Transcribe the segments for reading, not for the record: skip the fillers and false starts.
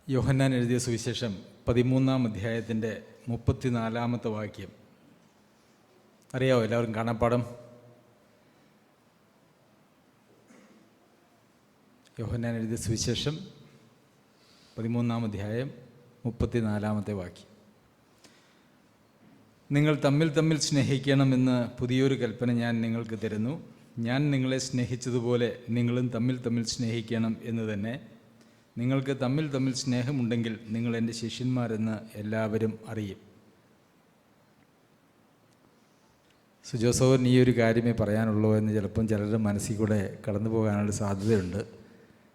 യോഹന്നാൻ എഴുതിയ സുവിശേഷം 13-ാം അധ്യായത്തിൻ്റെ 34-ാമത്തെ വാക്യം അറിയാവോ? എല്ലാവരും കാണാപ്പാടം. യോഹന്നാൻ എഴുതിയ സുവിശേഷം 13-ാം അധ്യായം 34-ാമത്തെ വാക്യം. നിങ്ങൾ തമ്മിൽ തമ്മിൽ സ്നേഹിക്കണമെന്ന് പുതിയൊരു കൽപ്പന ഞാൻ നിങ്ങൾക്ക് തരുന്നു. ഞാൻ നിങ്ങളെ സ്നേഹിച്ചതുപോലെ നിങ്ങളും തമ്മിൽ തമ്മിൽ സ്നേഹിക്കണം എന്ന് തന്നെ. നിങ്ങൾക്ക് തമ്മിൽ തമ്മിൽ സ്നേഹമുണ്ടെങ്കിൽ നിങ്ങൾ എൻ്റെ ശിഷ്യന്മാരെന്ന് എല്ലാവരും അറിയും. സുജോസോൻ ഈ ഒരു കാര്യമേ പറയാനുള്ളൂ എന്ന് ചിലപ്പം ചിലരുടെ മനസ്സിൽ കൂടെ കടന്നു പോകാനുള്ള സാധ്യതയുണ്ട്.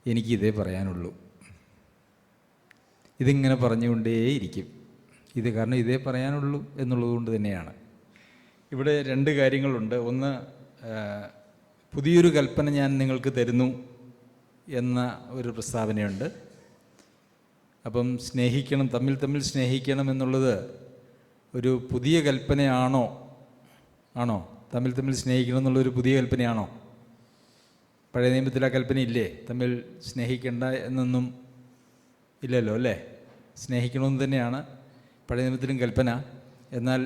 എനിക്കിതേ പറയാനുള്ളൂ. ഇതിങ്ങനെ പറഞ്ഞുകൊണ്ടേയിരിക്കും. കാരണം ഇതേ പറയാനുള്ളൂ എന്നുള്ളത് കൊണ്ട് തന്നെയാണ്. ഇവിടെ രണ്ട് കാര്യങ്ങളുണ്ട്. ഒന്ന്, പുതിയൊരു കൽപ്പന ഞാൻ നിങ്ങൾക്ക് തരുന്നു എന്ന ഒരു പ്രസ്താവനയുണ്ട്. അപ്പം സ്നേഹിക്കണം, തമ്മിൽ തമ്മിൽ സ്നേഹിക്കണം എന്നുള്ളത് ഒരു പുതിയ കൽപ്പനയാണോ? തമ്മിൽ തമ്മിൽ സ്നേഹിക്കണം എന്നുള്ളൊരു പുതിയ കൽപ്പനയാണോ? പഴയ നിയമത്തിൽ ആ കൽപ്പന ഇല്ലേ? തമ്മിൽ സ്നേഹിക്കേണ്ട എന്നൊന്നും ഇല്ലല്ലോ, അല്ലേ? സ്നേഹിക്കണമെന്ന് തന്നെയാണ് പഴയ നിയമത്തിലും കൽപ്പന. എന്നാൽ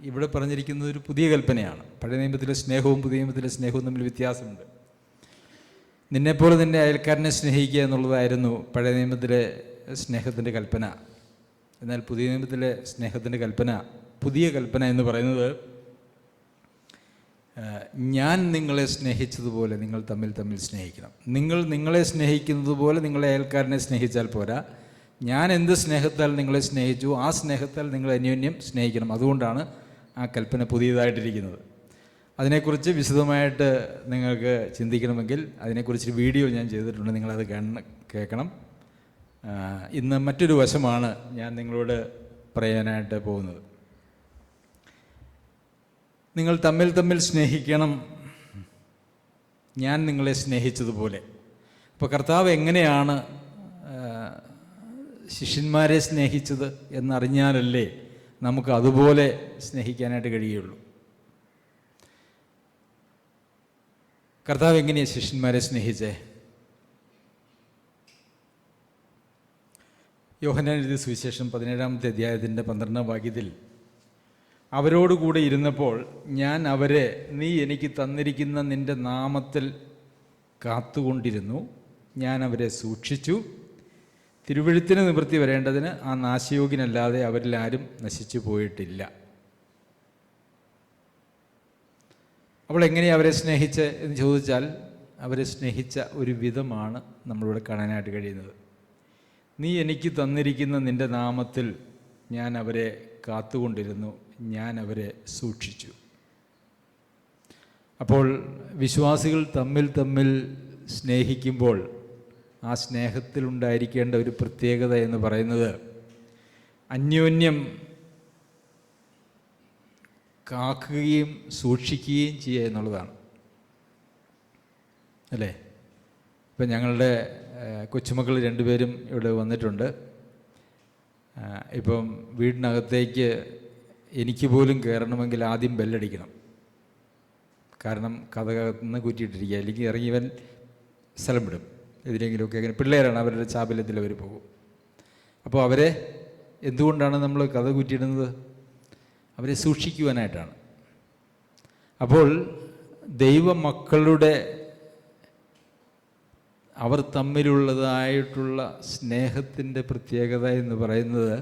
ഇവിടെ പറഞ്ഞിരിക്കുന്നത് ഒരു പുതിയ കൽപ്പനയാണ്. പഴയ നിയമത്തിലെ സ്നേഹവും പുതിയ നിയമത്തിലെ സ്നേഹവും തമ്മിൽ വ്യത്യാസമുണ്ട്. നിന്നെപ്പോലെ നിൻ്റെ അയൽക്കാരനെ സ്നേഹിക്കുക എന്നുള്ളതായിരുന്നു പഴയ നിയമത്തിലെ സ്നേഹത്തിൻ്റെ കൽപ്പന. എന്നാൽ പുതിയ നിയമത്തിലെ സ്നേഹത്തിൻ്റെ കൽപ്പന, പുതിയ കൽപ്പന എന്ന് പറയുന്നത്, ഞാൻ നിങ്ങളെ സ്നേഹിച്ചതുപോലെ നിങ്ങൾ തമ്മിൽ തമ്മിൽ സ്നേഹിക്കണം. നിങ്ങൾ നിങ്ങളെ സ്നേഹിക്കുന്നത് പോലെ നിങ്ങളെ അയൽക്കാരനെ സ്നേഹിച്ചാൽ പോരാ. ഞാൻ എന്ത് സ്നേഹത്താൽ നിങ്ങളെ സ്നേഹിച്ചു, ആ സ്നേഹത്താൽ നിങ്ങൾ അന്യോന്യം സ്നേഹിക്കണം. അതുകൊണ്ടാണ് ആ കൽപ്പന പുതിയതായിട്ടിരിക്കുന്നത്. അതിനെക്കുറിച്ച് വിശദമായിട്ട് നിങ്ങൾക്ക് ചിന്തിക്കണമെങ്കിൽ അതിനെക്കുറിച്ചൊരു വീഡിയോ ഞാൻ ചെയ്തിട്ടുണ്ട്. നിങ്ങളത് കേൾക്കണം. ഇന്ന് മറ്റൊരു വശമാണ് ഞാൻ നിങ്ങളോട് പറയാനായിട്ട് പോകുന്നത്. നിങ്ങൾ തമ്മിൽ തമ്മിൽ സ്നേഹിക്കണം, ഞാൻ നിങ്ങളെ സ്നേഹിച്ചതുപോലെ. അപ്പോൾ കർത്താവ് എങ്ങനെയാണ് ശിഷ്യന്മാരെ സ്നേഹിച്ചത് എന്നറിഞ്ഞാലല്ലേ നമുക്ക് അതുപോലെ സ്നേഹിക്കാനായിട്ട് കഴിയുള്ളൂ. കർത്താവ് എങ്ങനെയാണ് ശിഷ്യന്മാരെ സ്നേഹിച്ചേ? യോഹന്നാൻ എഴുതിയ സുവിശേഷം 17-ാമത്തെ അധ്യായത്തിൻ്റെ 12-ാം വാക്യത്തിൽ, അവരോടുകൂടെ ഇരുന്നപ്പോൾ ഞാൻ അവരെ നീ എനിക്ക് തന്നിരിക്കുന്ന നിൻ്റെ നാമത്തിൽ കാത്തുകൊണ്ടിരുന്നു. ഞാൻ അവരെ സൂക്ഷിച്ചു. തിരുവെഴുത്തിന് നിവൃത്തി വരേണ്ടതിന് ആ നാശയോഗ്യനല്ലാതെ അവരിൽ ആരും നശിച്ചു പോയിട്ടില്ല. അപ്പോൾ എങ്ങനെയാണ് അവരെ സ്നേഹിച്ച് എന്ന് ചോദിച്ചാൽ, അവരെ സ്നേഹിച്ച ഒരു വിധമാണ് നമ്മളിവിടെ കാണാനായിട്ട് കഴിയുന്നത്. നീ എനിക്ക് തന്നിരിക്കുന്ന നിൻ്റെ നാമത്തിൽ ഞാൻ അവരെ കാത്തുകൊണ്ടിരുന്നു, ഞാൻ അവരെ സൂക്ഷിച്ചു. അപ്പോൾ വിശ്വാസികൾ തമ്മിൽ തമ്മിൽ സ്നേഹിക്കുമ്പോൾ ആ സ്നേഹത്തിലുണ്ടായിരിക്കേണ്ട ഒരു പ്രത്യേകത എന്ന് പറയുന്നത് അന്യോന്യം കാക്കുകയും സൂക്ഷിക്കുകയും ചെയ്യുക എന്നുള്ളതാണ്, അല്ലേ? ഇപ്പം ഞങ്ങളുടെ കൊച്ചുമക്കൾ 2 പേരും ഇവിടെ വന്നിട്ടുണ്ട്. ഇപ്പം വീടിനകത്തേക്ക് എനിക്ക് പോലും കയറണമെങ്കിൽ ആദ്യം ബെല്ലടിക്കണം. കാരണം കഥകന്ന് കുറ്റിയിട്ടിരിക്കുക, അല്ലെങ്കിൽ ഇറങ്ങിയവൻ സ്ഥലം വിടും എതിരെങ്കിലുമൊക്കെ. അങ്ങനെ പിള്ളേരാണ്, അവരുടെ ചാബല്യത്തിൽ അവർ പോകും. അപ്പോൾ അവരെ എന്തുകൊണ്ടാണ് നമ്മൾ കഥ കുറ്റിയിടുന്നത്? അവരെ സൂക്ഷിക്കുവാനായിട്ടാണ്. അപ്പോൾ ദൈവമക്കളുടെ അവർ തമ്മിലുള്ളതായിട്ടുള്ള സ്നേഹത്തിൻ്റെ പ്രത്യേകത എന്ന് പറയുന്നത്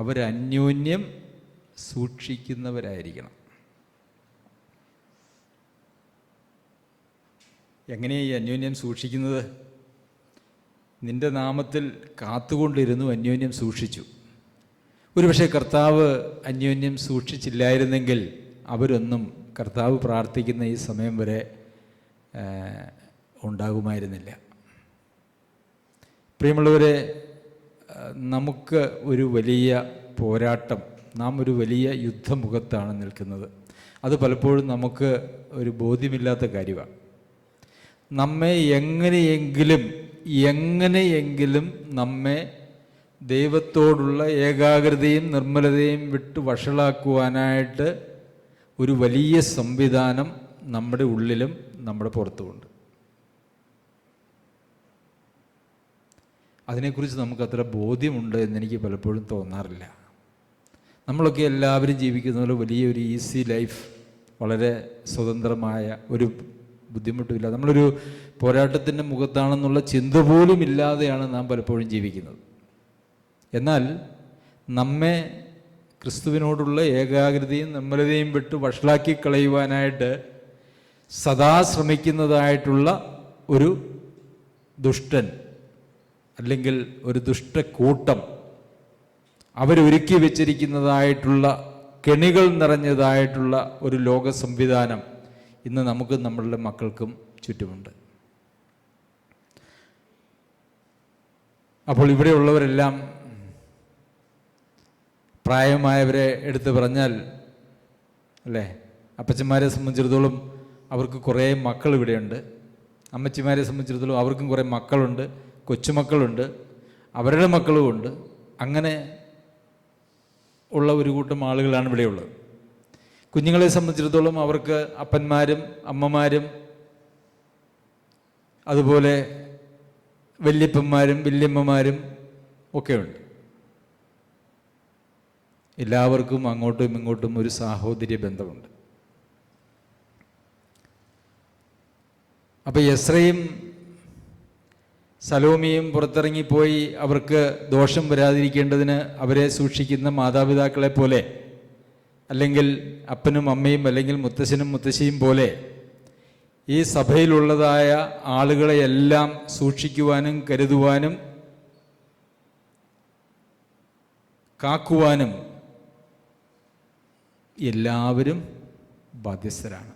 അവരന്യോന്യം സൂക്ഷിക്കുന്നവരായിരിക്കണം. എങ്ങനെയാണ് ഈ അന്യോന്യം സൂക്ഷിക്കുന്നത്? നിൻ്റെ നാമത്തിൽ കാത്തുകൊണ്ടിരുന്നു, അന്യോന്യം സൂക്ഷിച്ചു. ഒരുപക്ഷെ കർത്താവ് അന്യോന്യം സൂക്ഷിച്ചില്ലായിരുന്നെങ്കിൽ അവരൊന്നും കർത്താവ് പ്രാർത്ഥിക്കുന്ന ഈ സമയം വരെ ഉണ്ടാകുമായിരുന്നില്ല. പ്രിയമുള്ളവരെ, നമുക്ക് ഒരു വലിയ പോരാട്ടം, നാം ഒരു വലിയ യുദ്ധമുഖത്താണ് നിൽക്കുന്നത്. അത് പലപ്പോഴും നമുക്ക് ഒരു ബോധ്യമില്ലാത്ത കാര്യമാണ്. നമ്മെ എങ്ങനെയെങ്കിലും നമ്മെ ദൈവത്തോടുള്ള ഏകാഗ്രതയും നിർമ്മലതയും വിട്ട് വഷളാക്കുവാനായിട്ട് ഒരു വലിയ സംവിധാനം നമ്മുടെ ഉള്ളിലും നമ്മുടെ പുറത്തുമുണ്ട്. അതിനെക്കുറിച്ച് നമുക്കത്ര ബോധ്യമുണ്ട് എന്നെനിക്ക് പലപ്പോഴും തോന്നാറില്ല. നമ്മളൊക്കെ എല്ലാവരും ജീവിക്കുന്ന പോലെ വലിയൊരു ഈസി ലൈഫ്, വളരെ സ്വതന്ത്രമായ ഒരു ബുദ്ധിമുട്ടുമില്ല, നമ്മളൊരു പോരാട്ടത്തിൻ്റെ മുഖത്താണെന്നുള്ള ചിന്ത പോലും ഇല്ലാതെയാണ് നാം പലപ്പോഴും ജീവിക്കുന്നത്. എന്നാൽ നമ്മെ ക്രിസ്തുവിനോടുള്ള ഏകാഗ്രതയും നിർമ്മലതയും വിട്ട് വഷളാക്കി കളയുവാനായിട്ട് സദാ ശ്രമിക്കുന്നതായിട്ടുള്ള ഒരു ദുഷ്ടൻ അല്ലെങ്കിൽ ഒരു ദുഷ്ടക്കൂട്ടം, അവരൊരുക്കി വെച്ചിരിക്കുന്നതായിട്ടുള്ള കെണികൾ നിറഞ്ഞതായിട്ടുള്ള ഒരു ലോക സംവിധാനം ഇന്ന് നമുക്കും നമ്മളുടെ മക്കൾക്കും ചുറ്റുമുണ്ട്. അപ്പോൾ ഇവിടെയുള്ളവരെല്ലാം പ്രായമായവരെ എടുത്ത് പറഞ്ഞാൽ അല്ലേ, അപ്പച്ചന്മാരെ സംബന്ധിച്ചിടത്തോളം അവർക്ക് കുറേ മക്കൾ ഇവിടെയുണ്ട്, അമ്മച്ചിമാരെ സംബന്ധിച്ചിടത്തോളം അവർക്കും കുറേ മക്കളുണ്ട്, കൊച്ചുമക്കളുണ്ട്, അവരുടെ മക്കളുമുണ്ട്. അങ്ങനെ ഉള്ള ഒരു കൂട്ടം ആളുകളാണ് ഇവിടെയുള്ളത്. കുഞ്ഞുങ്ങളെ സംബന്ധിച്ചിടത്തോളം അവർക്ക് അപ്പന്മാരും അമ്മമാരും അതുപോലെ വല്യപ്പന്മാരും വല്യമ്മമാരും ഒക്കെയുണ്ട്. എല്ലാവർക്കും അങ്ങോട്ടും ഇങ്ങോട്ടും ഒരു സാഹോദര്യ ബന്ധമുണ്ട്. അപ്പോൾ എസ്രയും സലോമിയും പുറത്തിറങ്ങിപ്പോയി അവർക്ക് ദോഷം വരാതിരിക്കേണ്ടതിന് അവരെ സൂക്ഷിക്കുന്ന മാതാപിതാക്കളെ പോലെ, അല്ലെങ്കിൽ അപ്പനും അമ്മയും അല്ലെങ്കിൽ മുത്തശ്ശനും മുത്തശ്ശിയും പോലെ ഈ സഭയിലുള്ളതായ ആളുകളെയെല്ലാം സൂക്ഷിക്കുവാനും കരുതുവാനും കാക്കുവാനും എല്ലാവരും ബാധ്യസ്ഥരാണ്.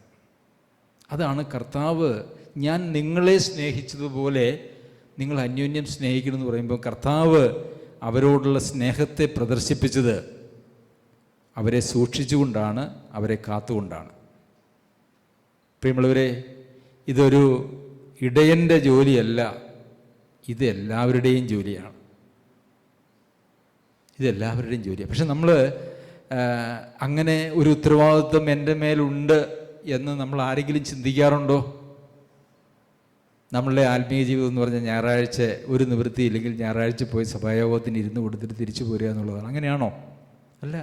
അതാണ് കർത്താവ് ഞാൻ നിങ്ങളെ സ്നേഹിച്ചതുപോലെ നിങ്ങൾ അന്യോന്യം സ്നേഹിക്കണമെന്ന് പറയുമ്പോൾ കർത്താവ് അവരോടുള്ള സ്നേഹത്തെ പ്രദർശിപ്പിച്ചത് അവരെ സൂക്ഷിച്ചുകൊണ്ടാണ്, അവരെ കാത്തുകൊണ്ടാണ്. പ്രിയമുള്ളവരെ, ഇതൊരു ഇടയൻ്റെ ജോലിയല്ല, ഇത് എല്ലാവരുടെയും ജോലിയാണ്. ഇതെല്ലാവരുടെയും ജോലിയാണ്. പക്ഷെ നമ്മൾ അങ്ങനെ ഒരു ഉത്തരവാദിത്വം എൻ്റെ മേലുണ്ട് എന്ന് നമ്മൾ ആരെങ്കിലും ചിന്തിക്കാറുണ്ടോ? നമ്മളുടെ ആത്മീയ ജീവിതം എന്ന് പറഞ്ഞാൽ ഞായറാഴ്ച ഒരു നിവൃത്തിയില്ലെങ്കിൽ ഞായറാഴ്ച പോയി സഭായോഗത്തിന് ഇരുന്ന് കൊടുത്തിട്ട് തിരിച്ചു പോരുക എന്നുള്ളതാണ്. അങ്ങനെയാണോ? അല്ല,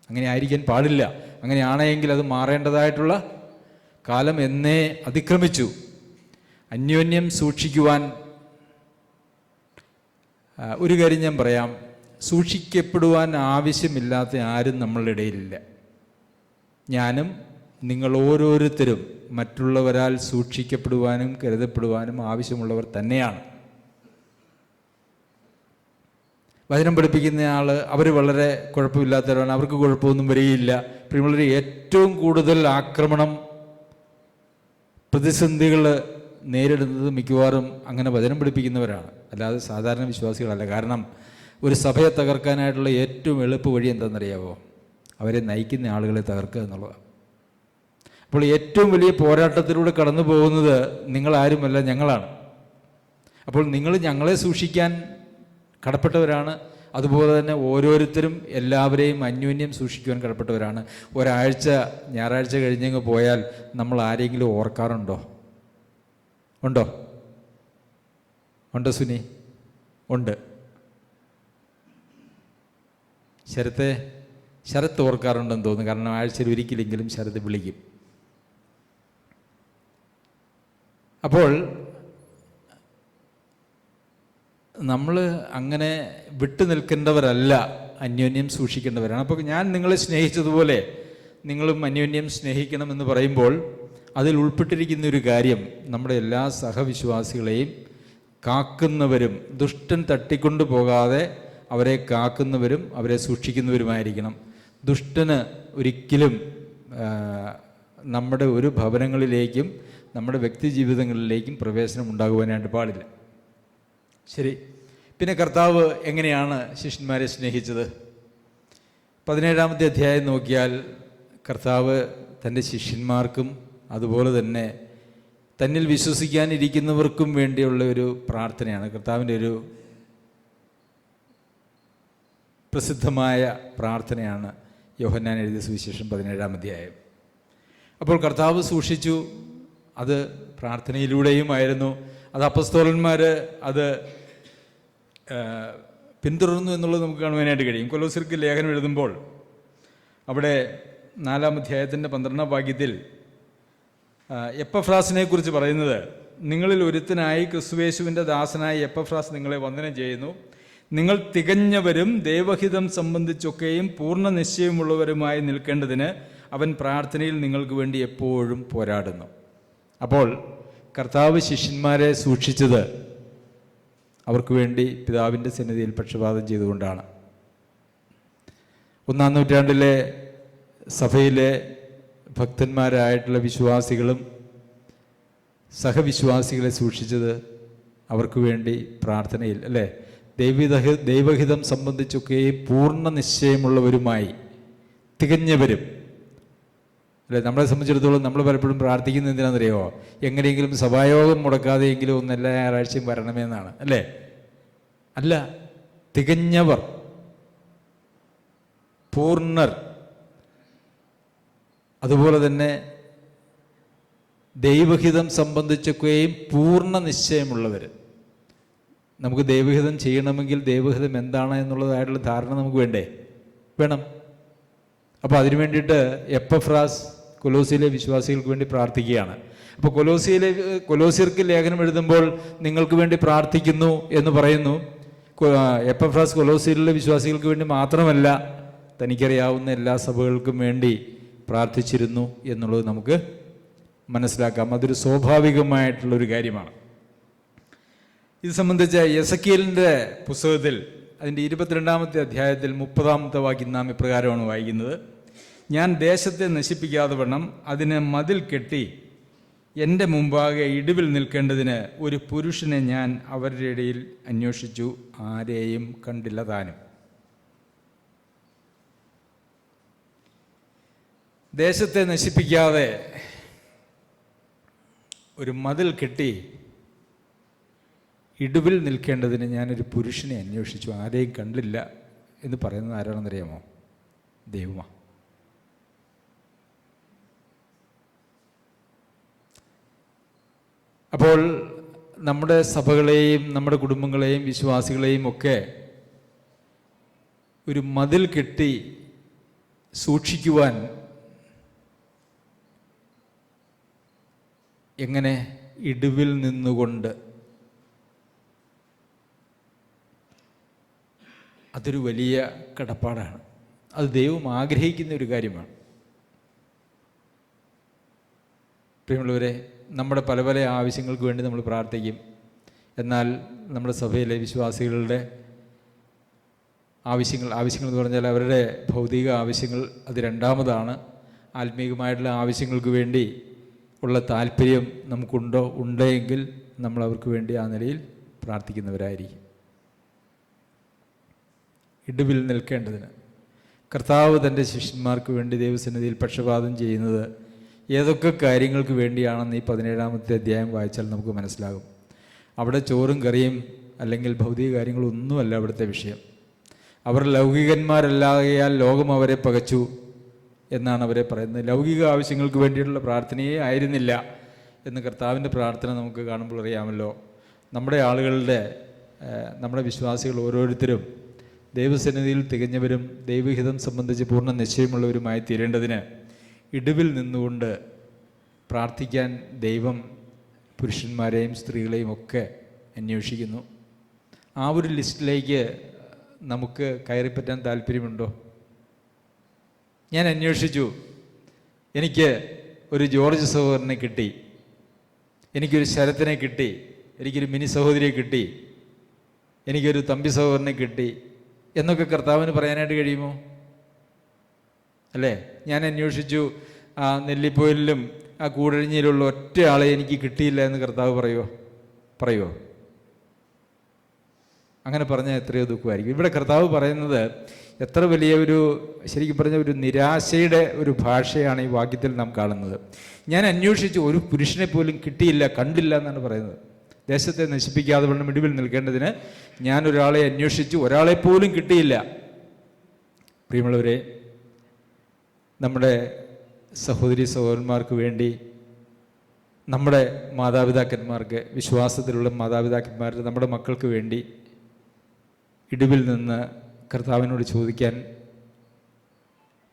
അങ്ങനെ ആയിരിക്കാൻ പാടില്ല. അങ്ങനെയാണെങ്കിൽ അത് മാറേണ്ടതായിട്ടുള്ള കാലം എന്നേ അതിക്രമിച്ചു. അന്യോന്യം സൂക്ഷിക്കുവാൻ ഒരു കാര്യം ഞാൻ പറയാം, സൂക്ഷിക്കപ്പെടുവാൻ ആവശ്യമില്ലാത്ത ആരും നമ്മളുടെ ഇടയിലില്ല. ഞാനും നിങ്ങൾ ഓരോരുത്തരും മറ്റുള്ളവരാൽ സൂക്ഷിക്കപ്പെടുവാനും കരുതപ്പെടുവാനും ആവശ്യമുള്ളവർ തന്നെയാണ്. വചനം പഠിപ്പിക്കുന്ന ആൾ അവർ വളരെ കുഴപ്പമില്ലാത്തവരാണ്, അവർക്ക് കുഴപ്പമൊന്നും വരികയില്ല. പ്രിയമുള്ളവർ, ഏറ്റവും കൂടുതൽ ആക്രമണം പ്രതിസന്ധികൾ നേരിടുന്നത് മിക്കവാറും അങ്ങനെ വചനം പഠിപ്പിക്കുന്നവരാണ്, അല്ലാതെ സാധാരണ വിശ്വാസികളല്ല. കാരണം ഒരു സഭയെ തകർക്കാനായിട്ടുള്ള ഏറ്റവും എളുപ്പ വഴി എന്താണെന്നറിയാമോ? അവരെ നയിക്കുന്ന ആളുകളെ തകർക്കുക എന്നുള്ളതാണ്. അപ്പോൾ ഏറ്റവും വലിയ പോരാട്ടത്തിലൂടെ കടന്നു പോകുന്നത് നിങ്ങളാരുമല്ല, ഞങ്ങളാണ്. അപ്പോൾ നിങ്ങൾ ഞങ്ങളെ സൂക്ഷിക്കാൻ കടപ്പെട്ടവരാണ്. അതുപോലെ തന്നെ ഓരോരുത്തരും എല്ലാവരെയും അന്യോന്യം സൂക്ഷിക്കുവാൻ കടപ്പെട്ടവരാണ്. ഒരാഴ്ച ഞായറാഴ്ച കഴിഞ്ഞങ്ങ് പോയാൽ നമ്മൾ ആരെങ്കിലും ഓർക്കാറുണ്ടോ? ഉണ്ടോ? ഉണ്ടോ സുനി? ഉണ്ട്. ശരത്ത് ഓർക്കാറുണ്ടെന്ന് തോന്നുന്നു. കാരണം ആഴ്ചയിൽ ഒരിക്കലെങ്കിലും ശരത്ത് വിളിക്കും. അപ്പോൾ നമ്മൾ അങ്ങനെ വിട്ടു നിൽക്കേണ്ടവരല്ല, അന്യോന്യം സൂക്ഷിക്കേണ്ടവരാണ്. അപ്പോൾ ഞാൻ നിങ്ങളെ സ്നേഹിച്ചതുപോലെ നിങ്ങളും അന്യോന്യം സ്നേഹിക്കണമെന്ന് പറയുമ്പോൾ അതിൽ ഉൾപ്പെട്ടിരിക്കുന്ന ഒരു കാര്യം, നമ്മുടെ എല്ലാ സഹവിശ്വാസികളെയും കാക്കുന്നവരും ദുഷ്ടൻ തട്ടിക്കൊണ്ടു പോകാതെ അവരെ കാക്കുന്നവരും അവരെ സൂക്ഷിക്കുന്നവരുമായിരിക്കണം. ദുഷ്ടന് ഒരിക്കലും നമ്മുടെ ഒരു ഭവനങ്ങളിലേക്കും നമ്മുടെ വ്യക്തി ജീവിതങ്ങളിലേക്കും പ്രവേശനം ഉണ്ടാകുവാനായിട്ട് പാടില്ല. ശരി, പിന്നെ കർത്താവ് എങ്ങനെയാണ് ശിഷ്യന്മാരെ സ്നേഹിച്ചത്? 17-ാമത്തെ അധ്യായം നോക്കിയാൽ കർത്താവ് തൻ്റെ ശിഷ്യന്മാർക്കും അതുപോലെ തന്നെ തന്നിൽ വിശ്വസിക്കാനിരിക്കുന്നവർക്കും വേണ്ടിയുള്ള ഒരു പ്രാർത്ഥനയാണ്. കർത്താവിൻ്റെ ഒരു പ്രസിദ്ധമായ പ്രാർത്ഥനയാണ് യോഹന്നാൻ എഴുതിയ സുവിശേഷം 17-ാം അധ്യായം. അപ്പോൾ കർത്താവ് സൂക്ഷിച്ചു, അത് പ്രാർത്ഥനയിലൂടെയും ആയിരുന്നു. അത് അപ്പസ്തോലന്മാർ അത് പിന്തുടർന്നു എന്നുള്ളത് നമുക്ക് കാണുവാനായിട്ട് കഴിയും. കൊലോസ്യർക്ക് ലേഖനം എഴുതുമ്പോൾ അവിടെ 4-ാം അധ്യായത്തിൻ്റെ 12-ാം വാക്യത്തിൽ എപ്പഫ്രാസിനെ കുറിച്ച് പറയുന്നത്, നിങ്ങളിൽ ഒരുത്തനായി ക്രിസ്തുയേശുവിൻ്റെ ദാസനായ എപ്പഫ്രാസ് നിങ്ങളെ വന്ദനം ചെയ്യുന്നു. നിങ്ങൾ തികഞ്ഞവരും ദൈവഹിതം സംബന്ധിച്ചൊക്കെയും പൂർണ്ണ നിശ്ചയമുള്ളവരുമായി നിൽക്കേണ്ടതിന് അവൻ പ്രാർത്ഥനയിൽ നിങ്ങൾക്ക് വേണ്ടി എപ്പോഴും പോരാടുന്നു. അപ്പോൾ കർത്താവ് ശിഷ്യന്മാരെ സൂക്ഷിച്ചത് അവർക്ക് വേണ്ടി പിതാവിൻ്റെ സന്നിധിയിൽ പക്ഷപാതം ചെയ്തുകൊണ്ടാണ്. 1-ാം നൂറ്റാണ്ടിലെ സഭയിലെ ഭക്തന്മാരായിട്ടുള്ള വിശ്വാസികളും സഹവിശ്വാസികളെ സൂക്ഷിച്ചത് അവർക്ക് വേണ്ടി പ്രാർത്ഥനയിൽ, അല്ലേ, ദൈവഹിതം സംബന്ധിച്ചൊക്കെ പൂർണ്ണ നിശ്ചയമുള്ളവരുമായി തികഞ്ഞവരും, അല്ലേ. നമ്മളെ സംബന്ധിച്ചിടത്തോളം നമ്മൾ പലപ്പോഴും പ്രാർത്ഥിക്കുന്നത് എന്തിനാണെന്നറിയോ? എങ്ങനെയെങ്കിലും സഭായോഗം മുടക്കാതെയെങ്കിലും ഒന്ന് എല്ലാ ഞായറാഴ്ചയും വരണമെന്നാണ്, അല്ലേ? അല്ല, തികഞ്ഞവർ, പൂർണ്ണർ, അതുപോലെ തന്നെ ദൈവഹിതം സംബന്ധിച്ചൊക്കെയും പൂർണ്ണ നിശ്ചയമുള്ളവർ. നമുക്ക് ദൈവഹിതം ചെയ്യണമെങ്കിൽ ദൈവഹിതം എന്താണ് എന്നുള്ളതായിട്ടുള്ള ധാരണ നമുക്ക് വേണം. അപ്പോൾ അതിനു വേണ്ടിയിട്ട് എപ്പഫ്രാസ് കൊലോസിയിലെ വിശ്വാസികൾക്ക് വേണ്ടി പ്രാർത്ഥിക്കുകയാണ്. അപ്പോൾ കൊലോസ്യർക്ക് ലേഖനം എഴുതുമ്പോൾ നിങ്ങൾക്ക് വേണ്ടി പ്രാർത്ഥിക്കുന്നു എന്ന് പറയുന്നു. എപ്പഫ്രാസ് കൊലോസിയിലെ വിശ്വാസികൾക്ക് വേണ്ടി മാത്രമല്ല, തനിക്കറിയാവുന്ന എല്ലാ സഭകൾക്കും വേണ്ടി പ്രാർത്ഥിച്ചിരുന്നു എന്നുള്ളത് നമുക്ക് മനസ്സിലാക്കാം. അതൊരു സ്വാഭാവികമായിട്ടുള്ളൊരു കാര്യമാണ്. ഇത് സംബന്ധിച്ച എസെക്കിയേലിൻ്റെ പുസ്തകത്തിൽ അതിൻ്റെ 22-ാമത്തെ അധ്യായത്തിൽ 30-ാമത്തെ വാക്യം നാം ഇപ്രകാരമാണ് വായിക്കുന്നത്: ഞാൻ ദേശത്തെ നശിപ്പിക്കാതെ വണ്ണം അതിനെ മതിൽ കെട്ടി എൻ്റെ മുമ്പാകെ ഇടിവിൽ നിൽക്കേണ്ടതിന് ഒരു പുരുഷനെ ഞാൻ അവരുടെ ഇടയിൽ അന്വേഷിച്ചു, ആരെയും കണ്ടില്ല താനും. ദേശത്തെ നശിപ്പിക്കാതെ ഒരു മതിൽ കെട്ടി ഇടിവിൽ നിൽക്കേണ്ടതിന് ഞാനൊരു പുരുഷനെ അന്വേഷിച്ചു, ആരെയും കണ്ടില്ല എന്ന് പറയുന്നത് ആരാണെന്നറിയാമോ? ദൈവമാ. അപ്പോൾ നമ്മുടെ സഭകളെയും നമ്മുടെ കുടുംബങ്ങളെയും വിശ്വാസികളെയും ഒക്കെ ഒരു മതിൽ കെട്ടി സൂക്ഷിക്കുവാൻ എങ്ങനെ? ഇടിവിൽ നിന്നുകൊണ്ട്. അതൊരു വലിയ കടപ്പാടാണ്. അത് ദൈവം ആഗ്രഹിക്കുന്ന ഒരു കാര്യമാണ്. പ്രിയമുള്ളവരെ, നമ്മുടെ പല പല ആവശ്യങ്ങൾക്ക് വേണ്ടി നമ്മൾ പ്രാർത്ഥിക്കും. എന്നാൽ നമ്മുടെ സഭയിലെ വിശ്വാസികളുടെ ആവശ്യങ്ങൾ എന്ന് പറഞ്ഞാൽ അവരുടെ ഭൗതിക ആവശ്യങ്ങൾ അത് രണ്ടാമതാണ്. ആത്മീകമായിട്ടുള്ള ആവശ്യങ്ങൾക്ക് വേണ്ടി ഉള്ള താല്പര്യം ഉണ്ടെങ്കിൽ നമ്മൾ അവർക്ക് വേണ്ടി ആ നിലയിൽ പ്രാർത്ഥിക്കുന്നവരായിരിക്കും. ഇടിവിൽ നിൽക്കേണ്ടതിന് കർത്താവ് തൻ്റെ ശിഷ്യന്മാർക്ക് വേണ്ടി ദൈവസന്നിധിയിൽ പക്ഷപാതം ചെയ്യുന്നത് ഏതൊക്കെ കാര്യങ്ങൾക്ക് വേണ്ടിയാണെന്ന് ഈ 17-ാമത്തെ അധ്യായം വായിച്ചാൽ നമുക്ക് മനസ്സിലാകും. അവിടെ ചോറും കറിയും അല്ലെങ്കിൽ ഭൗതിക കാര്യങ്ങളൊന്നുമല്ല അവിടുത്തെ വിഷയം. അവർ ലൗകികന്മാരല്ലാകയാൽ ലോകം അവരെ പകച്ചു എന്നാണ് അവരെ പറയുന്നത്. ലൗകിക ആവശ്യങ്ങൾക്ക് വേണ്ടിയിട്ടുള്ള പ്രാർത്ഥനയെ ആയിരുന്നില്ല എന്ന് കർത്താവിൻ്റെ പ്രാർത്ഥന നമുക്ക് കാണുമ്പോൾ അറിയാമല്ലോ. നമ്മുടെ വിശ്വാസികൾ ഓരോരുത്തരും ദൈവസന്നിധിയിൽ തികഞ്ഞവരും ദൈവഹിതം സംബന്ധിച്ച് പൂർണ്ണ നിശ്ചയമുള്ളവരുമായി തീരേണ്ടതിന് ഇടിവിൽ നിന്നുകൊണ്ട് പ്രാർത്ഥിക്കാൻ ദൈവം പുരുഷന്മാരെയും സ്ത്രീകളെയും ഒക്കെ അന്വേഷിക്കുന്നു. ആ ഒരു ലിസ്റ്റിലേക്ക് നമുക്ക് കയറിപ്പറ്റാൻ താല്പര്യമുണ്ടോ? ഞാൻ അന്വേഷിച്ചു, എനിക്ക് ഒരു ജോർജ് സഹോദരനെ കിട്ടി, എനിക്കൊരു ശരത്തിനെ കിട്ടി, എനിക്കൊരു മിനി സഹോദരിയെ കിട്ടി, എനിക്കൊരു തമ്പി സഹോദരനെ കിട്ടി എന്നൊക്കെ കർത്താവിന് പറയാനായിട്ട് കഴിയുമോ? അല്ലേ? ഞാൻ അന്വേഷിച്ചു, ആ നെല്ലിപ്പോയിലും ആ കൂടഴിഞ്ഞിലുള്ള ഒറ്റ ആളെ എനിക്ക് കിട്ടിയില്ല എന്ന് കർത്താവ് പറയുമോ? അങ്ങനെ പറഞ്ഞാൽ എത്രയോ ദുഃഖമായിരിക്കും. ഇവിടെ കർത്താവ് പറയുന്നത് എത്ര വലിയ ശരിക്കും പറഞ്ഞ ഒരു നിരാശയുടെ ഒരു ഭാഷയാണ് ഈ വാക്യത്തിൽ നാം കാണുന്നത്. ഞാൻ അന്വേഷിച്ചു, ഒരു പുരുഷനെ പോലും കിട്ടിയില്ല, കണ്ടില്ല എന്നാണ് പറയുന്നത്. ദേശത്തെ നശിപ്പിക്കാതെ വണ്ണം ഇടിവിൽ നിൽക്കേണ്ടതിന് ഞാൻ ഒരാളെ അന്വേഷിച്ചു, ഒരാളെ പോലും കിട്ടിയില്ല. പ്രിയമുള്ളവരെ, നമ്മുടെ സഹോദരി സഹോദരന്മാർക്ക് വേണ്ടി, നമ്മുടെ മാതാപിതാക്കന്മാർക്ക്, വിശ്വാസത്തിലുള്ള മാതാപിതാക്കന്മാർക്ക്, നമ്മുടെ മക്കൾക്ക് വേണ്ടി ഇടിവിൽ നിന്ന് കർത്താവിനോട് ചോദിക്കാൻ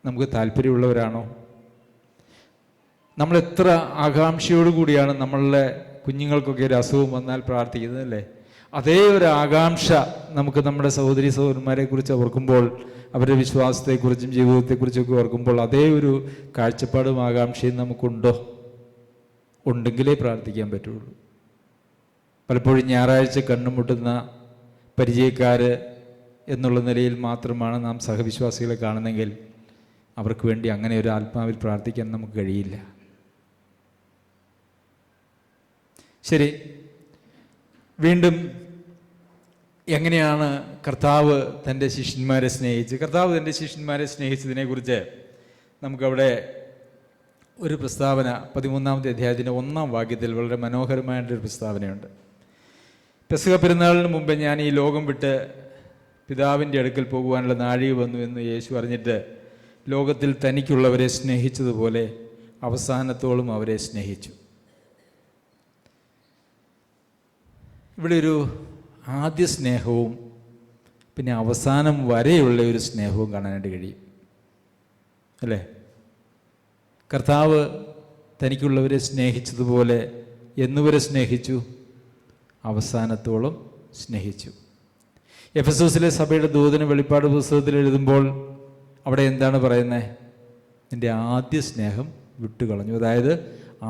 നമുക്ക് താല്പര്യമുള്ളവരാണോ? നമ്മൾ എത്ര ആകാംക്ഷയോടുകൂടിയാണ് നമ്മളുടെ കുഞ്ഞുങ്ങൾക്കൊക്കെ ഒരു അസുഖം വന്നാൽ പ്രാർത്ഥിക്കുന്നത്, അല്ലേ? അതേ ഒരു ആകാംക്ഷ നമുക്ക് നമ്മുടെ സഹോദരി സഹോദരന്മാരെ കുറിച്ച് ഓർക്കുമ്പോൾ, അവരുടെ വിശ്വാസത്തെക്കുറിച്ചും ജീവിതത്തെക്കുറിച്ചൊക്കെ ഓർക്കുമ്പോൾ അതേ ഒരു കാഴ്ചപ്പാടും ആകാംക്ഷയും നമുക്കുണ്ടോ? ഉണ്ടെങ്കിലേ പ്രാർത്ഥിക്കാൻ പറ്റുള്ളൂ. പലപ്പോഴും ഞായറാഴ്ച കണ്ണുമുട്ടുന്ന പരിചയക്കാർ എന്നുള്ള നിലയിൽ മാത്രമാണ് നാം സഹവിശ്വാസികളെ കാണുന്നെങ്കിൽ അവർക്ക് വേണ്ടി അങ്ങനെ ഒരു ആത്മാവിൽ പ്രാർത്ഥിക്കാൻ നമുക്ക് കഴിയില്ല. ശരി, വീണ്ടും എങ്ങനെയാണ് കർത്താവ് തൻ്റെ ശിഷ്യന്മാരെ സ്നേഹിച്ചതിനെക്കുറിച്ച് നമുക്കവിടെ ഒരു പ്രസ്താവന 13-ാമത്തെ അധ്യായത്തിൻ്റെ 1-ാം വാക്യത്തിൽ വളരെ മനോഹരമായിട്ടൊരു പ്രസ്താവനയുണ്ട്. പെസഹ പെരുന്നാളിന് മുമ്പ് ഞാൻ ഈ ലോകം വിട്ട് പിതാവിൻ്റെ അടുക്കൽ പോകുവാനുള്ള നാഴിക വന്നു എന്ന് യേശു അറിഞ്ഞിട്ട് ലോകത്തിൽ തനിക്കുള്ളവരെ സ്നേഹിച്ചതുപോലെ അവസാനത്തോളം അവരെ സ്നേഹിച്ചു. ഇവിടെ ഒരു ആദ്യ സ്നേഹവും പിന്നെ അവസാനം വരെയുള്ള ഒരു സ്നേഹവും കാണാനായിട്ട് കഴിയും, അല്ലേ? കർത്താവ് തനിക്കുള്ളവരെ സ്നേഹിച്ചതുപോലെ എന്നുവരെ സ്നേഹിച്ചു? അവസാനത്തോളം സ്നേഹിച്ചു. എഫെസോസിലെ സഭയുടെ ദൂതന് വെളിപ്പാട് പുസ്തകത്തിൽ എഴുതുമ്പോൾ അവിടെ എന്താണ് പറയുന്നത്? നിൻ്റെ ആദ്യ സ്നേഹം വിട്ടുകളഞ്ഞു. അതായത്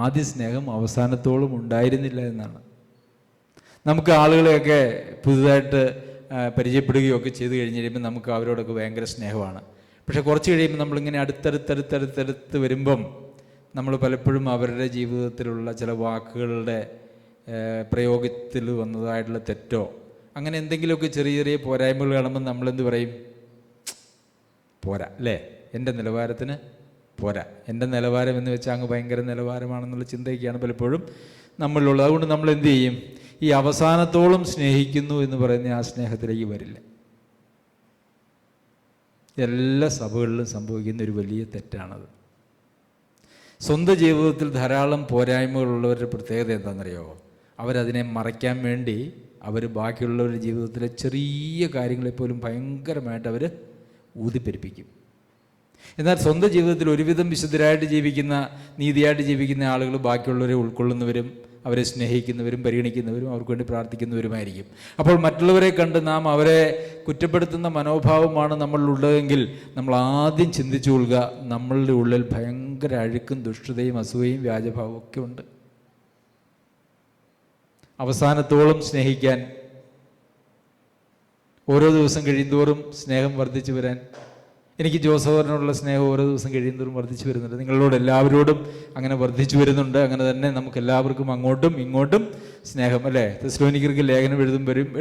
ആദ്യ സ്നേഹം അവസാനത്തോളം ഉണ്ടായിരുന്നില്ല എന്നാണ്. നമുക്ക് ആളുകളെയൊക്കെ പുതുതായിട്ട് പരിചയപ്പെടുകയൊക്കെ ചെയ്ത് കഴിഞ്ഞ് കഴിയുമ്പോൾ നമുക്ക് അവരോടൊക്കെ ഭയങ്കര സ്നേഹമാണ്. പക്ഷെ കുറച്ച് കഴിയുമ്പോൾ നമ്മളിങ്ങനെ അടുത്തടുത്തടുത്തടുത്തടുത്ത് വരുമ്പം നമ്മൾ പലപ്പോഴും അവരുടെ ജീവിതത്തിലുള്ള ചില വാക്കുകളുടെ പ്രയോഗത്തിൽ വന്നതായിട്ടുള്ള തെറ്റോ അങ്ങനെ എന്തെങ്കിലുമൊക്കെ ചെറിയ ചെറിയ പോരായ്മകൾ കാണുമ്പോൾ നമ്മളെന്ത് പറയും? പോരാ, അല്ലേ? എൻ്റെ നിലവാരത്തിന് പോരാ. എൻ്റെ നിലവാരം എന്ന് വെച്ചാൽ അങ്ങ് ഭയങ്കര നിലവാരമാണെന്നുള്ള ചിന്തയൊക്കെയാണ് പലപ്പോഴും നമ്മളിലുള്ളത്. അതുകൊണ്ട് നമ്മൾ എന്ത് ചെയ്യും? ഈ അവസാനത്തോളം സ്നേഹിക്കുന്നു എന്ന് പറയുന്ന ആ സ്നേഹത്തിലേക്ക് വരില്ല. എല്ലാ സഭകളിലും സംഭവിക്കുന്ന ഒരു വലിയ തെറ്റാണത്. സ്വന്തം ജീവിതത്തിൽ ധാരാളം പോരായ്മകളുള്ളവരുടെ പ്രത്യേകത എന്താണെന്നറിയോ? അവരതിനെ മറയ്ക്കാൻ വേണ്ടി അവർ ബാക്കിയുള്ളവരുടെ ജീവിതത്തിലെ ചെറിയ കാര്യങ്ങളെപ്പോലും ഭയങ്കരമായിട്ട് അവർ ഊതിപ്പെരുപ്പിക്കും. എന്നാൽ സ്വന്തം ജീവിതത്തിൽ ഒരുവിധം വിശുദ്ധരായിട്ട് ജീവിക്കുന്ന, നീതിയായിട്ട് ജീവിക്കുന്ന ആളുകൾ ബാക്കിയുള്ളവരെ ഉൾക്കൊള്ളുന്നവരും അവരെ സ്നേഹിക്കുന്നവരും പരിഗണിക്കുന്നവരും അവർക്ക് വേണ്ടി പ്രാർത്ഥിക്കുന്നവരുമായിരിക്കും. അപ്പോൾ മറ്റുള്ളവരെ കണ്ട് നാം അവരെ കുറ്റപ്പെടുത്തുന്ന മനോഭാവമാണ് നമ്മളിലുള്ളതെങ്കിൽ നമ്മൾ ആദ്യം ചിന്തിച്ചു കൊള്ളുക, നമ്മളുടെ ഉള്ളിൽ ഭയങ്കര അഴുക്കും ദുഷ്ടതയും അസൂയയും വ്യാജഭാവവും ഒക്കെ ഉണ്ട്. അവസാനത്തോളം സ്നേഹിക്കാൻ, ഓരോ ദിവസം കഴിയുന്തോറും സ്നേഹം വർദ്ധിച്ചു വരാൻ, എനിക്ക് ജോസഫറിനോടുള്ള സ്നേഹം ഓരോ ദിവസം കഴിയുന്തോറും വർദ്ധിച്ചു വരുന്നുണ്ട്. നിങ്ങളോട് എല്ലാവരോടും അങ്ങനെ വർദ്ധിച്ചു വരുന്നുണ്ട്. അങ്ങനെ തന്നെ നമുക്ക് എല്ലാവർക്കും അങ്ങോട്ടും ഇങ്ങോട്ടും സ്നേഹം, അല്ലേ? തെസ്സലോനിക്കർക്ക് ലേഖനം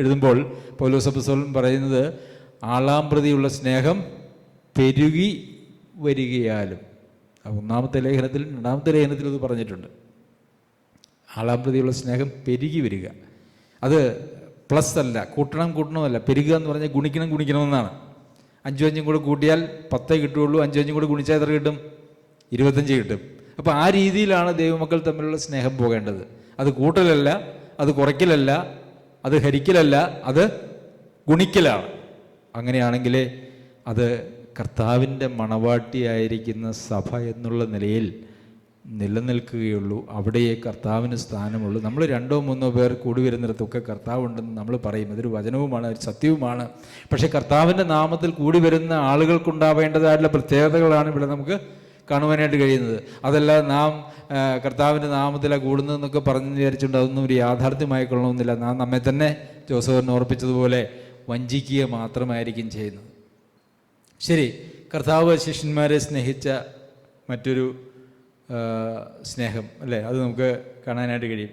എഴുതുമ്പോൾ പൗലോസ് അപ്പോസ്തലൻ പറയുന്നത് ആളാം പ്രതിയുള്ള സ്നേഹം പെരുകി വരികയാലും. 1-ാമത്തെ ലേഖനത്തിൽ 2-ാമത്തെ ലേഖനത്തിൽ അത് പറഞ്ഞിട്ടുണ്ട്. ആളാം പ്രതിയുള്ള സ്നേഹം പെരുകി വരിക. അത് പ്ലസ് അല്ല, കൂട്ടണമല്ല. പെരുകുക എന്ന് പറഞ്ഞാൽ ഗുണിക്കണമെന്നാണ്. 5 കൂടെ കൂട്ടിയാൽ 10 കിട്ടുകയുള്ളൂ. 5 കൂടെ ഗുണിച്ചാൽ എത്ര കിട്ടും? 25 കിട്ടും. അപ്പോൾ ആ രീതിയിലാണ് ദൈവമക്കൾ തമ്മിലുള്ള സ്നേഹം പോകേണ്ടത്. അത് കൂട്ടലല്ല, അത് കുറയ്ക്കലല്ല, അത് ഹരിക്കലല്ല, അത് ഗുണിക്കലാണ്. അങ്ങനെയാണെങ്കിലേ അത് കർത്താവിൻ്റെ മണവാട്ടിയായിരിക്കുന്ന സഭ എന്നുള്ള നിലയിൽ നിലനിൽക്കുകയുള്ളൂ. അവിടെയേ കർത്താവിന് സ്ഥാനമുള്ളൂ. നമ്മൾ 2-3 പേർ കൂടി വരുന്നിടത്തൊക്കെ കർത്താവുണ്ടെന്ന് നമ്മൾ പറയും. അതൊരു വചനവുമാണ്, ഒരു സത്യവുമാണ്. പക്ഷേ കർത്താവിൻ്റെ നാമത്തിൽ കൂടി വരുന്ന ആളുകൾക്കുണ്ടാവേണ്ടതായിട്ടുള്ള പ്രത്യേകതകളാണ് ഇവിടെ നമുക്ക് കാണുവാനായിട്ട് കഴിയുന്നത്. അതല്ല നാം കർത്താവിൻ്റെ നാമത്തിലാണ് കൂടുന്നതെന്നൊക്കെ പറഞ്ഞ് വിചാരിച്ചുകൊണ്ട് അതൊന്നും ഒരു യാഥാർത്ഥ്യമായിക്കൊള്ളണമെന്നില്ല. നാം നമ്മെ തന്നെ ജോസഫിനെ ഓർപ്പിച്ചതുപോലെ വഞ്ചിക്കുക മാത്രമായിരിക്കും ചെയ്യുന്നത്. ശരി, കർത്താവ് ശിഷ്യന്മാരെ സ്നേഹിച്ച മറ്റൊരു സ്നേഹം, അല്ലേ? അത് നമുക്ക് കാണാനായിട്ട് കഴിയും.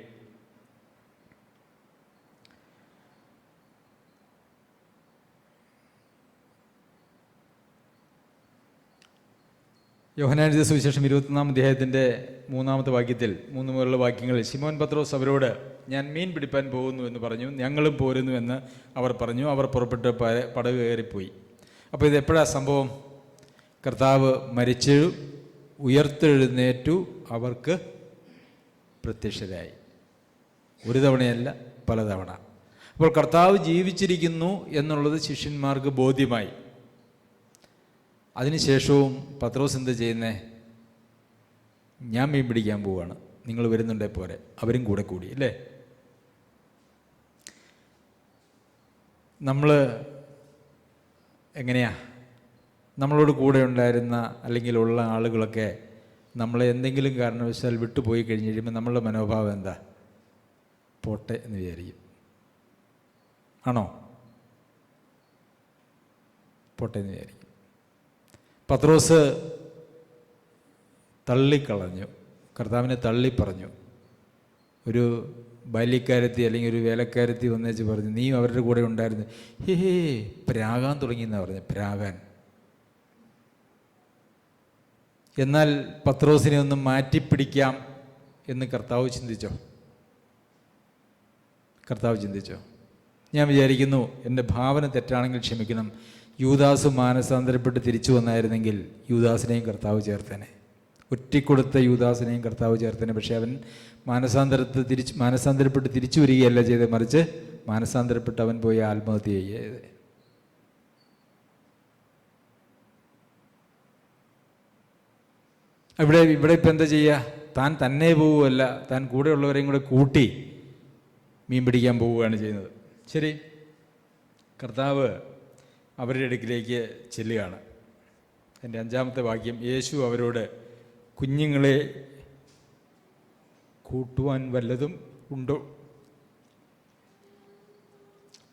യോഹന്നാൻ എഴുതിയ സുവിശേഷം 21-ാം അധ്യായത്തിൻ്റെ 3-ാമത്തെ വാക്യത്തിൽ 3 മുതലുള്ള വാക്യങ്ങളിൽ ശിമോൻ പത്രോസ് അവരോട് ഞാൻ മീൻ പിടിപ്പാൻ പോകുന്നു എന്ന് പറഞ്ഞു. ഞങ്ങളും പോരുന്നു എന്ന് അവർ പറഞ്ഞു. അവർ പുറപ്പെട്ട് പടക് കയറിപ്പോയി. അപ്പോൾ ഇത് എപ്പോഴാണ് സംഭവം? കർത്താവ് മരിച്ചു ഉയർത്തെഴുന്നേറ്റു അവർക്ക് പ്രത്യക്ഷരായി. ഒരു തവണയല്ല, പലതവണ. അപ്പോൾ കർത്താവ് ജീവിച്ചിരിക്കുന്നു എന്നുള്ളത് ശിഷ്യന്മാർക്ക് ബോധ്യമായി. അതിനുശേഷവും പത്രോസ് എന്താ ചെയ്യുന്നേ? ഞാൻ മീൻ പിടിക്കാൻ പോവുകയാണ്, നിങ്ങൾ വരുന്നുണ്ടേ പോരെ. അവരും കൂടെ കൂടി, അല്ലേ? നമ്മൾ എങ്ങനെയാ? നമ്മളോട് കൂടെ ഉണ്ടായിരുന്ന അല്ലെങ്കിൽ ഉള്ള ആളുകളൊക്കെ നമ്മളെ എന്തെങ്കിലും കാരണവശാൽ വിട്ടുപോയി കഴിഞ്ഞ് കഴിയുമ്പോൾ നമ്മളുടെ മനോഭാവം എന്താ? പോട്ടെ എന്ന് വിചാരിക്കും. ആണോ? പോട്ടെ എന്ന് വിചാരിക്കും. പത്രോസ് തള്ളിക്കളഞ്ഞു, കർത്താവിനെ തള്ളിപ്പറഞ്ഞു. ഒരു ബാല്യക്കാരത്തി അല്ലെങ്കിൽ ഒരു വേലക്കാരത്തി വന്നേച്ച് പറഞ്ഞു, നീ അവരുടെ കൂടെ ഉണ്ടായിരുന്നു. ഹേ പ്രാകാൻ തുടങ്ങിയെന്നാണ് പറഞ്ഞത്, പ്രാകാൻ. എന്നാൽ പത്രോസിനെ ഒന്ന് മാറ്റിപ്പിടിക്കാം എന്ന് കർത്താവ് ചിന്തിച്ചോ? കർത്താവ് ചിന്തിച്ചോ? ഞാൻ വിചാരിക്കുന്നു, എൻ്റെ ഭാവന തെറ്റാണെങ്കിൽ ക്ഷമിക്കണം, യൂദാസ് മാനസാന്തരപ്പെട്ട് തിരിച്ചു വന്നായിരുന്നെങ്കിൽ യൂദാസിനെയും കർത്താവ് ചേർത്തേനെ, ഒറ്റിക്കൊടുത്ത യൂദാസിനെയും കർത്താവ് ചേർത്തേനെ. പക്ഷെ അവൻ മാനസാന്തരപ്പെട്ട് തിരിച്ചു വരികയല്ല ചെയ്തത്, മറിച്ച് മാനസാന്തരപ്പെട്ട് അവൻ പോയി ആത്മഹത്യ ചെയ്തത്. ഇവിടെ ഇപ്പം എന്താ ചെയ്യുക? താൻ തന്നെ പോവുകയല്ല, താൻ കൂടെയുള്ളവരെയും കൂടെ കൂട്ടി മീൻ പിടിക്കാൻ പോവുകയാണ് ചെയ്യുന്നത്. ശരി, കർത്താവ് അവരുടെ അടുക്കിലേക്ക് ചെല്ലുകയാണ്. എൻ്റെ 5-ാമത്തെ വാക്യം, യേശു അവരോട്, കുഞ്ഞുങ്ങളെ കൂട്ടുവാൻ വല്ലതും ഉണ്ടോ?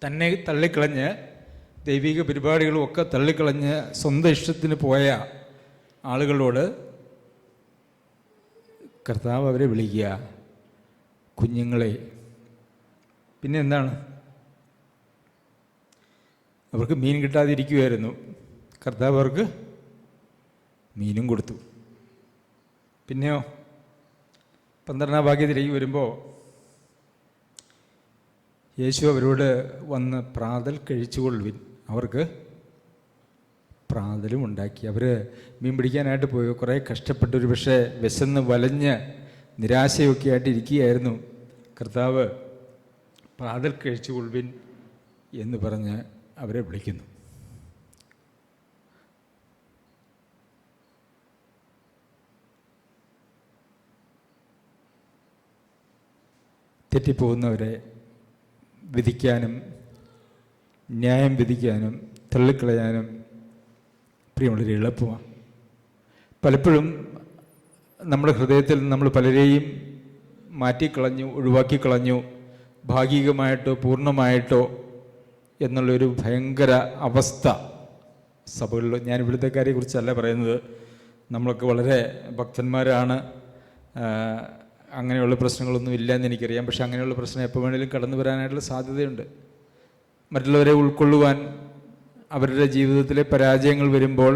തന്നെ തള്ളിക്കളഞ്ഞ് ദൈവിക പരിപാടികളും ഒക്കെ തള്ളിക്കളഞ്ഞ് സ്വന്തം ഇഷ്ടത്തിന് പോയ ആളുകളോട് കർത്താവ് അവരെ വിളിക്കുക, കുഞ്ഞുങ്ങളെ. പിന്നെ എന്താണ്? അവർക്ക് മീൻ കിട്ടാതിരിക്കുമായിരുന്നു, കർത്താവ് അവർക്ക് മീനും കൊടുത്തു. പിന്നെയോ 12-ാം വാക്യത്തിലേക്ക് വരുമ്പോൾ യേശു അവരോട് വന്ന് പ്രാതൽ കഴിച്ചുകൊള്ളുവിൻ. അവർക്ക് പ്രാതലും ഉണ്ടാക്കി. അവർ മീൻ പിടിക്കാനായിട്ട് പോയി കുറേ കഷ്ടപ്പെട്ട്, ഒരു പക്ഷേ വിശന്ന് വലഞ്ഞ് നിരാശയൊക്കെ ആയിട്ട് ഇരിക്കുകയായിരുന്നു. കർത്താവ് പ്രാതൽ കഴിച്ചുകൊള്ളുവിൻ എന്ന് പറഞ്ഞ് അവരെ വിളിക്കുന്നു. തെറ്റിപ്പോകുന്നവരെ വിധിക്കാനും ന്യായം വിധിക്കാനും തള്ളിക്കളയാനും പ്രിയമുള്ളൊരു എളുപ്പമാണ്. പലപ്പോഴും നമ്മുടെ ഹൃദയത്തിൽ നമ്മൾ പലരെയും മാറ്റിക്കളഞ്ഞു, ഒഴിവാക്കിക്കളഞ്ഞു, ഭാഗികമായിട്ടോ പൂർണ്ണമായിട്ടോ എന്നുള്ളൊരു ഭയങ്കര അവസ്ഥ സഭകളിൽ. ഞാൻ ഇവിടുത്തെ കാര്യത്തെക്കുറിച്ചല്ല പറയുന്നത്. നമ്മളൊക്കെ വളരെ ഭക്തന്മാരാണ്, അങ്ങനെയുള്ള പ്രശ്നങ്ങളൊന്നും ഇല്ല എന്ന് എനിക്കറിയാം. പക്ഷെ അങ്ങനെയുള്ള പ്രശ്നം എപ്പോൾ വേണമെങ്കിലും കടന്നു വരാനായിട്ടുള്ള സാധ്യതയുണ്ട്. മറ്റുള്ളവരെ ഉൾക്കൊള്ളുവാൻ, അവരുടെ ജീവിതത്തിലെ പരാജയങ്ങൾ വരുമ്പോൾ,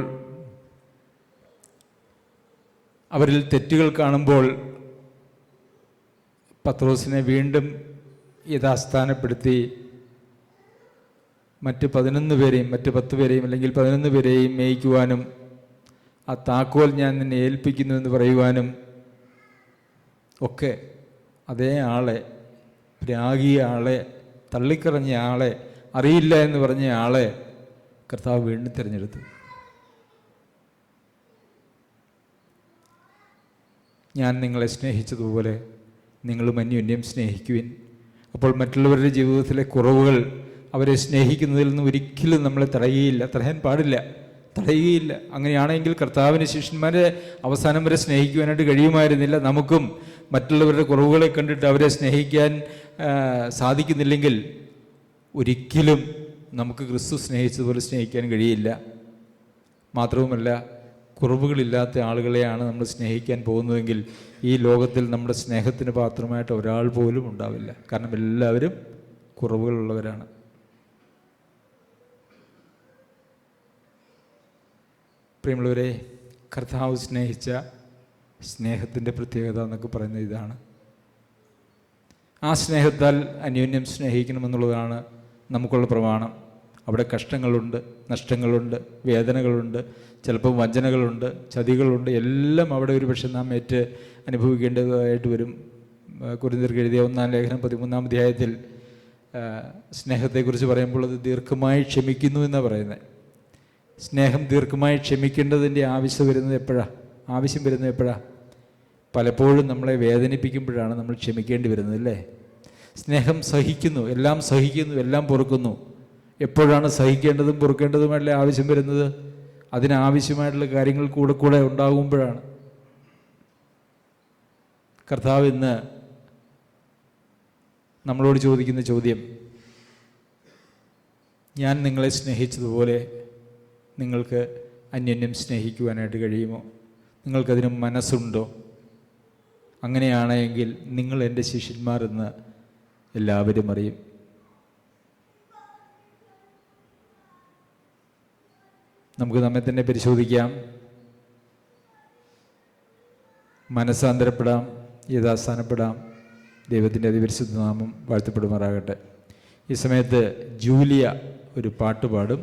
അവരിൽ തെറ്റുകൾ കാണുമ്പോൾ പത്രോസിനെ വീണ്ടും യഥാസ്ഥാനപ്പെടുത്തി മറ്റ് 11 പേരെയും മറ്റ് 10 പേരെയും അല്ലെങ്കിൽ 11 പേരെയും മേയിക്കുവാനും ആ താക്കോൽ ഞാൻ നിന്നെ ഏൽപ്പിക്കുന്നു എന്ന് പറയുവാനും ഒക്കെ അതേ ആളെ, പ്രാഗിയ ആളെ, തള്ളിക്കളഞ്ഞ ആളെ, അറിയില്ല എന്ന് പറഞ്ഞ ആളെ കർത്താവ് വീണ്ടും തിരഞ്ഞെടുത്തു. ഞാൻ നിങ്ങളെ സ്നേഹിച്ചതുപോലെ നിങ്ങളും അന്യോന്യം സ്നേഹിക്കുവിൻ. അപ്പോൾ മറ്റുള്ളവരുടെ ജീവിതത്തിലെ കുറവുകൾ അവരെ സ്നേഹിക്കുന്നതിൽ നിന്ന് ഒരിക്കലും നമ്മളെ തടയാൻ പാടില്ല, തടയുകയില്ല. അങ്ങനെയാണെങ്കിൽ കർത്താവിന് ശിഷ്യന്മാരെ അവസാനം വരെ സ്നേഹിക്കുവാനായിട്ട് കഴിയുമായിരുന്നില്ല. നമുക്കും മറ്റുള്ളവരുടെ കുറവുകളെ കണ്ടിട്ട് അവരെ സ്നേഹിക്കാൻ സാധിക്കുന്നില്ലെങ്കിൽ ഒരിക്കലും നമുക്ക് ക്രിസ്തു സ്നേഹിച്ചതുപോലെ സ്നേഹിക്കാൻ കഴിയില്ല. മാത്രവുമല്ല, കുറവുകളില്ലാത്ത ആളുകളെയാണ് നമ്മൾ സ്നേഹിക്കാൻ പോകുന്നതെങ്കിൽ ഈ ലോകത്തിൽ നമ്മുടെ സ്നേഹത്തിന് പാത്രമായിട്ട് ഒരാൾ പോലും ഉണ്ടാവില്ല. കാരണം എല്ലാവരും കുറവുകളുള്ളവരാണ്. പ്രിയമുള്ളവരെ, കർത്താവ് സ്നേഹിച്ച സ്നേഹത്തിൻ്റെ പ്രത്യേകത എന്നൊക്കെ പറയുന്നത് ഇതാണ്. ആ സ്നേഹത്താൽ അന്യോന്യം സ്നേഹിക്കണമെന്നുള്ളതാണ് നമുക്കുള്ള പ്രമാണം. അവിടെ കഷ്ടങ്ങളുണ്ട്, നഷ്ടങ്ങളുണ്ട്, വേദനകളുണ്ട്, ചിലപ്പോൾ വഞ്ചനകളുണ്ട്, ചതികളുണ്ട്, എല്ലാം അവിടെ ഒരു പക്ഷേ നാം അനുഭവിക്കേണ്ടതായിട്ട് വരും. കൊരിന്ത്യർക്ക് എഴുതിയ 1-ാം ലേഖനം 13-ാം അധ്യായത്തിൽ സ്നേഹത്തെക്കുറിച്ച് പറയുമ്പോൾ അത് ദീർഘമായി ക്ഷമിക്കുന്നു എന്നാണ് പറയുന്നത്. സ്നേഹം ദീർഘമായി ക്ഷമിക്കേണ്ടതിൻ്റെ ആവശ്യം വരുന്നത് എപ്പോഴാണ്? പലപ്പോഴും നമ്മളെ വേദനിപ്പിക്കുമ്പോഴാണ് നമ്മൾ ക്ഷമിക്കേണ്ടി വരുന്നത്, അല്ലേ? സ്നേഹം സഹിക്കുന്നു, എല്ലാം പൊറുക്കുന്നു. എപ്പോഴാണ് സഹിക്കേണ്ടതും പൊറുക്കേണ്ടതുമായിട്ടുള്ള ആവശ്യം വരുന്നത്? അതിനാവശ്യമായിട്ടുള്ള കാര്യങ്ങൾ കൂടെ ഉണ്ടാകുമ്പോഴാണ്. കർത്താവ് ഇന്ന് നമ്മളോട് ചോദിക്കുന്ന ചോദ്യം, ഞാൻ നിങ്ങളെ സ്നേഹിച്ചതുപോലെ നിങ്ങൾക്ക് അന്യോന്യം സ്നേഹിക്കുവാനായിട്ട് കഴിയുമോ? നിങ്ങൾക്കതിന് മനസ്സുണ്ടോ? അങ്ങനെയാണെങ്കിൽ നിങ്ങൾ എൻ്റെ ശിഷ്യന്മാരെന്ന് എല്ലാവരും അറിയും. നമുക്ക് നമ്മെ തന്നെ പരിശോധിക്കാം, മനസ്സാന്തരപ്പെടാം, യഥാസ്ഥാനപ്പെടാം. ദൈവത്തിൻ്റെ അതിപരിശുദ്ധ നാമം വാഴ്ത്തപ്പെടുമാറാകട്ടെ. ഈ സമയത്ത് ജൂലിയ ഒരു പാട്ട് പാടും.